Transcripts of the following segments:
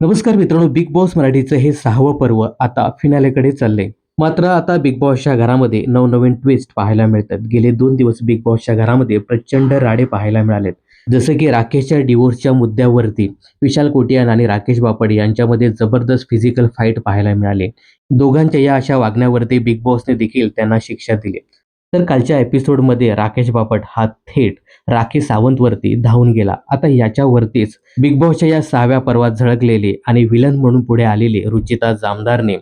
नमस्कार मित्रांनो, big boss मराठीचं हे 6वं पर्व आता फिनालेकडे चाललंय. मात्र आता बिग बॉसच्या घरामध्ये नवनवीन ट्विस्ट पाहायला मिळतात. गेले 2 दिवस बिग बॉसच्या घरामध्ये प्रचंड राडे पाहायला मिळालेत. जसं की राकेशच्या डिव्होर्सच्या मुद्द्यावरती विशाल कोटियान आणि राकेश बापट यांच्यामध्ये जबरदस्त फिजिकल फाईट पाहायला मिळाले. दोघांच्या या अशा वागण्यावरती बिग बॉसने देखील त्यांना शिक्षा दिली. तर कालच्या एपिसोडमध्ये राकेश बापट हा थेट राखी सावंतवरती धावून गेला. आता याच्यावरतीच बिग बॉसच्या या 6व्या पर्वात झळकलेले आणि विलन म्हणून पुढे आलेले रुचिता जामदारने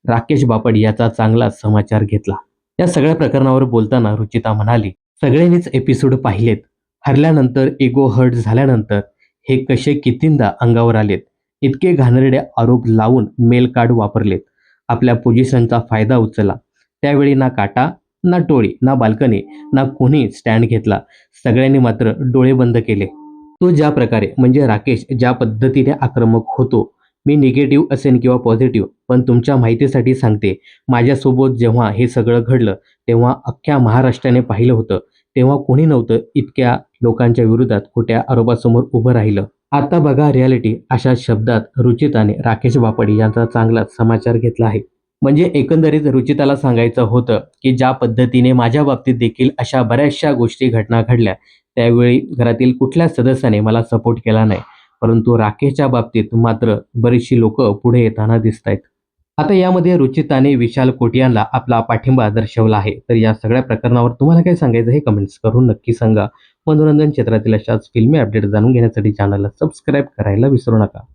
राकेश बापट याचा चांगलाच समाचार घेतला. या सगळ्या प्रकरणावर बोलताना रुचिता म्हणाली, सगळ्यांनीच एपिसोड पाहिलेत. हरल्यानंतर इगो हर्ट झाल्यानंतर हे कसे कितींदा अंगावर आलेत. इतके घाणेरडे आरोप लावून मेल कार्ड वापरलेत. आपल्या पोझिशनचा फायदा उचलला. त्यावेळी ना काटा, ना टोळी, ना बाल्कनी, ना कोणी स्टँड घेतला. सगळ्यांनी मात्र डोळे बंद केले. तो ज्या प्रकारे म्हणजे राकेश ज्या पद्धतीने आक्रमक होतो, मी निगेटिव्ह असेन किंवा पॉझिटिव्ह, पण तुमच्या माहितीसाठी सांगते, माझ्यासोबत जेव्हा हे सगळं घडलं, तेव्हा अख्ख्या महाराष्ट्राने पाहिलं होतं. तेव्हा कोणी नव्हतं इतक्या लोकांच्या विरोधात खोट्या आरोपासमोर उभं राहिलं. आता बघा रियालिटी, अशा शब्दात रुचिताने राकेश बापट यांचा चांगलाच समाचार घेतला आहे. म्हणजे एकंदरीत रुचिताला सांगायचं होतं, की ज्या पद्धतीने माझ्या बाबतीत देखील अशा बऱ्याचशा गोष्टी घटना घडल्या, त्यावेळी घरातील कुठल्याच सदस्याने मला सपोर्ट केला नाही. परंतु राकेशच्या बाबतीत मात्र बरीचशी लोकं पुढे येताना दिसतायत. आता यामध्ये रुचिताने विशाल कोटियानला आपला पाठिंबा दर्शवला आहे. तर या सगळ्या प्रकरणावर तुम्हाला काय सांगायचं हे कमेंट्स करून नक्की सांगा. मनोरंजन क्षेत्रातील अशाच फिल्मी अपडेट जाणून घेण्यासाठी चॅनलला सबस्क्राईब करायला विसरू नका.